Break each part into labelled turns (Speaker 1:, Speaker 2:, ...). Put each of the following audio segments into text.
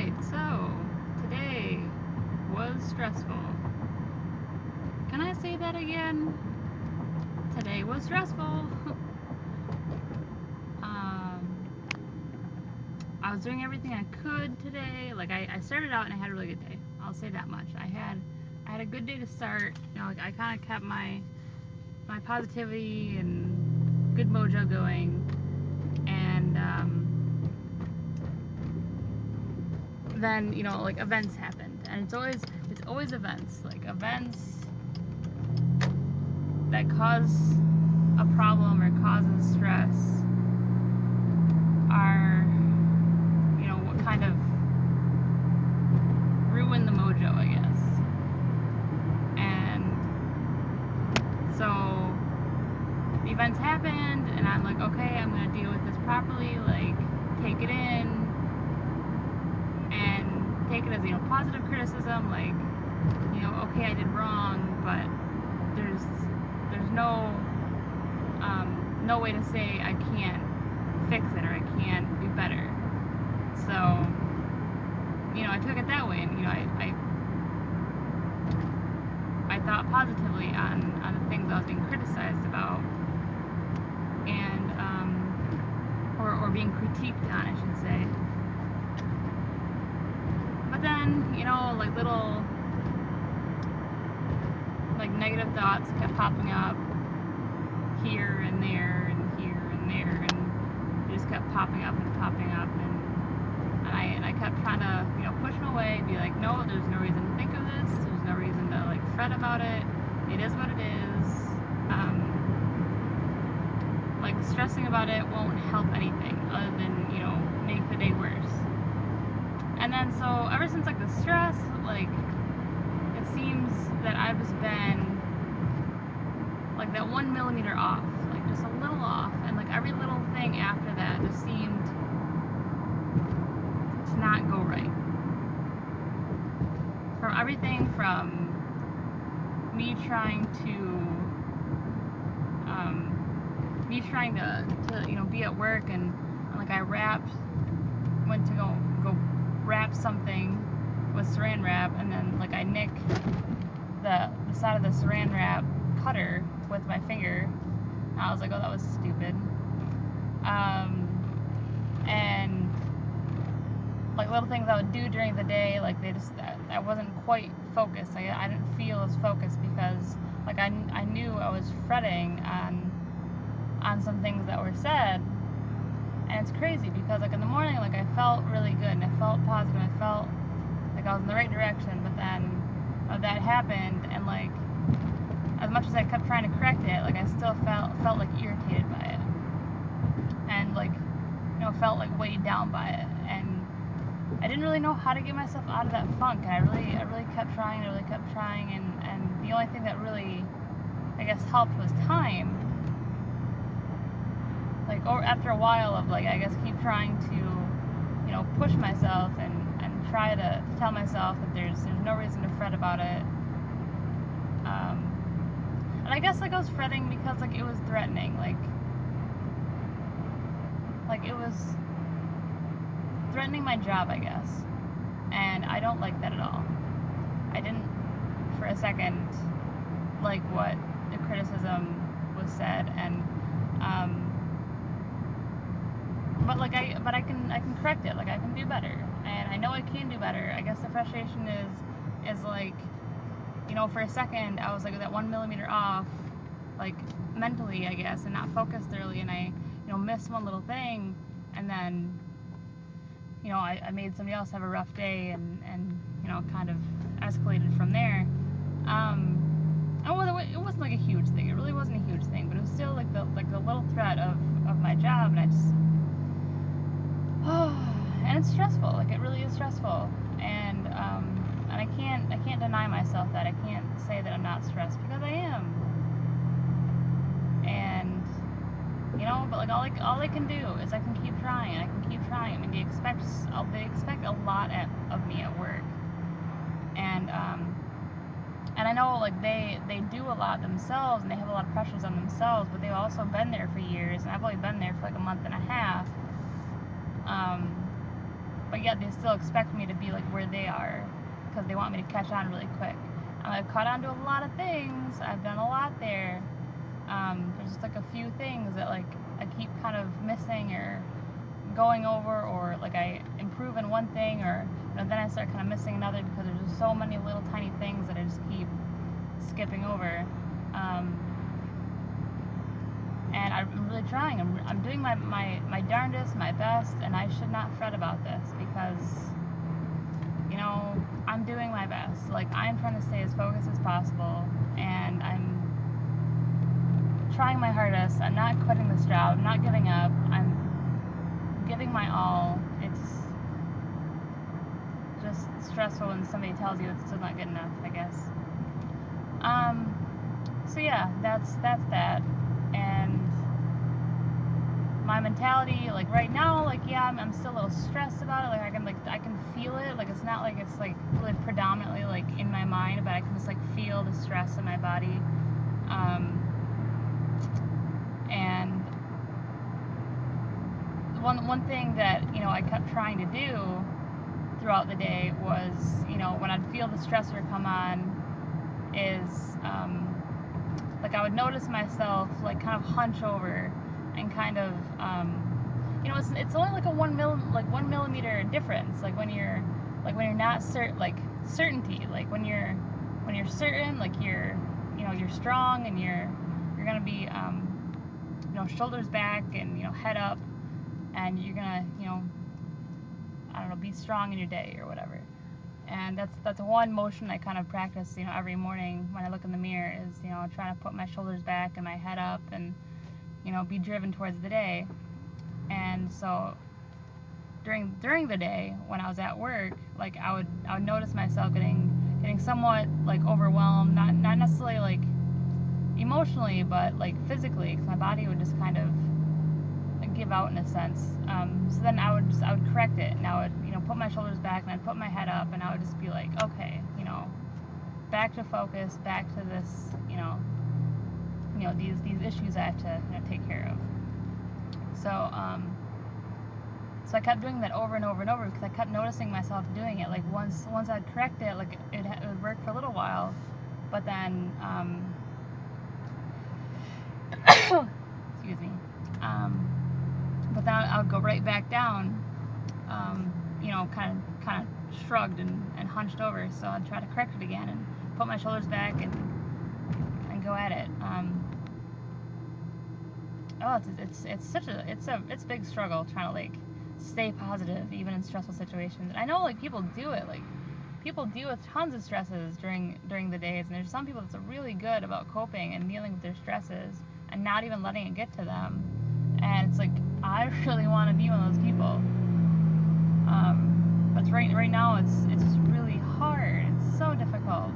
Speaker 1: Alright, so today was stressful. Can I say that again? Today was stressful. I was doing everything I could today. Like I started out and I had a really good day. I'll say that much. I had a good day to start. You know, like I kind of kept my positivity and good mojo going, and then like events happened, and it's always events, like events that cause a problem or causes stress are what kind of ruin the mojo, I guess. And so the events happened, and I'm like, okay, I'm gonna deal with this properly, like take it in and take it as positive criticism, like okay, I did wrong, but there's no way to say I can't fix it or I can't do better. So I took it that way, and I thought positively on the things I was being criticized about, and or being critiqued on, I should say. But then like little negative thoughts kept popping up here and there and here and there, and they just kept popping up, and I kept trying to push them away, be like, no, there's no reason to think of this, there's no reason to like fret about it, it is what it is. Like stressing about it won't help anything other than make the day worse. And then so ever since like the stress, like it seems that I've just been like that 1 millimeter off, like just a little off, and like every little thing after that just seemed to not go right. From everything from me trying to be at work, and like I went to go wrap something with saran wrap, and then like I nick the side of the saran wrap cutter with my finger, and I was like, oh, that was stupid. And like little things I would do during the day, like I wasn't quite focused. I didn't feel as focused because like I knew I was fretting on some things that were said. And it's crazy because like in the morning, like I felt really good and I felt positive, I felt like I was in the right direction, but then that happened, and like as much as I kept trying to correct it, like I still felt like irritated by it, and like felt like weighed down by it, and I didn't really know how to get myself out of that funk, and I really kept trying, and the only thing that really, I guess, helped was time. Like, or after a while of like, I guess, keep trying to push myself and try to tell myself that there's no reason to fret about it. And I guess like I was fretting because like it was threatening, like it was threatening my job, I guess, and I don't like that at all. I didn't for a second like what the criticism was said, and but I can correct it, like I can do better, and I know I can do better. I guess the frustration is like for a second I was like that 1 millimeter off, like mentally, I guess, and not focused thoroughly, and I missed one little thing, and then I made somebody else have a rough day, and kind of escalated from there. It wasn't like a huge thing. It really wasn't a huge thing, but it was still like the little threat of my job, and I just and it's stressful. Like it really is stressful, and I can't deny myself that. I can't say that I'm not stressed, because I am. And but like all I can do is I can keep trying. I mean, they expect a lot of me at work, and I know like they do a lot themselves, and they have a lot of pressures on themselves, but they've also been there for years, and I've only been there for like a month and a half. but yet they still expect me to be like where they are because they want me to catch on really quick. I've caught on to a lot of things. I've done a lot there. There's just like a few things that like I keep kind of missing or going over, or like I improve in one thing, or then I start kind of missing another because there's just so many little tiny things that I just keep skipping over. And I'm really trying. I'm doing my darndest, my best, and I should not fret about this because, you know, I'm doing my best. Like, I'm trying to stay as focused as possible, and I'm trying my hardest. I'm not quitting this job. I'm not giving up. I'm giving my all. It's just stressful when somebody tells you it's still not good enough, I guess. So yeah, that's that. And my mentality, like right now, like yeah, I'm still a little stressed about it. Like I can feel it. Like it's not like it's like really predominantly like in my mind, but I can just like feel the stress in my body. And one thing that, you know, I kept trying to do throughout the day was, you know, when I'd feel the stressor come on, is like I would notice myself like kind of hunch over and kind of you know, it's only like a 1 millimeter difference. Like when you're not certainty, like when you're certain, like you're, you know, you're strong and you're gonna be you know, shoulders back and, you know, head up, and you're gonna, you know, I don't know, be strong in your day or whatever. And that's one motion I kind of practice, you know, every morning when I look in the mirror, is, you know, trying to put my shoulders back and my head up and, you know, be driven towards the day. And so during the day when I was at work, like I would notice myself getting somewhat like overwhelmed, not necessarily like emotionally, but like physically, because my body would just kind of give out in a sense. So then I would correct it, and I would, you know, put my shoulders back and I'd put my head up, and I would just be like, okay, you know, back to focus, back to this, you know, these issues I have to, you know, take care of. So so I kept doing that over and over and over because I kept noticing myself doing it. Like once I'd correct it, like it would work for a little while, but then excuse me. But then I would go right back down, you know, kind of shrugged and hunched over. So I'd try to correct it again and put my shoulders back and go at it. It's a big struggle trying to like stay positive even in stressful situations. And I know like people do it, like people deal with tons of stresses during the days, and there's some people that's really good about coping and dealing with their stresses and not even letting it get to them. And it's like, I really want to be one of those people. But right now it's just really hard. It's so difficult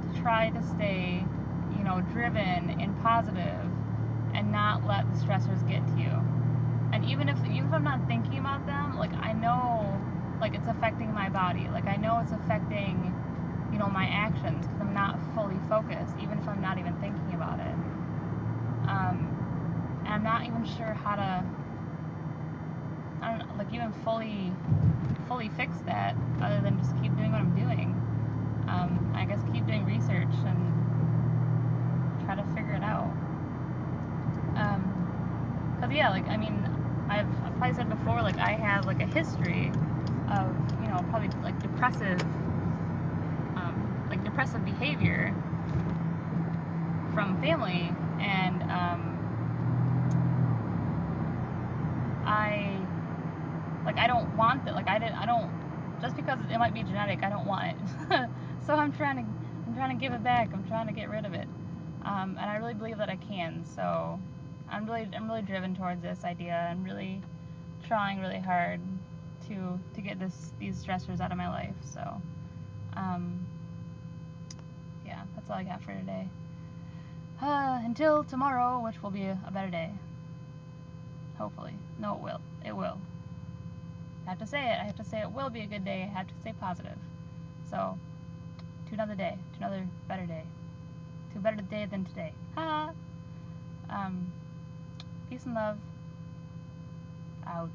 Speaker 1: to try to stay, you know, driven and positive and not let the stressors get to you. And even if I'm not thinking about them, like I know, like it's affecting my body. Like I know it's affecting, you know, my actions because I'm not fully focused, even if I'm not even thinking about it. And I'm not even sure how to, I don't know, like even fully fix that, other than just keep doing what I'm doing. I guess keep doing research and try to figure it out. Cause yeah, like I mean, I've probably said before, like I have like a history of, you know, probably like depressive behavior from family, and I don't want that. Like I don't, just because it might be genetic, I don't want it. So I'm trying to give it back. I'm trying to get rid of it, and I really believe that I can. So I'm really driven towards this idea. I'm really trying really hard to get these stressors out of my life. So yeah, that's all I got for today. Until tomorrow, which will be a better day. Hopefully. No, it will. It will. I have to say it. I have to say it will be a good day. I have to stay positive. So, to another day. To another better day. To a better day than today. Ha! Peace and love. Out.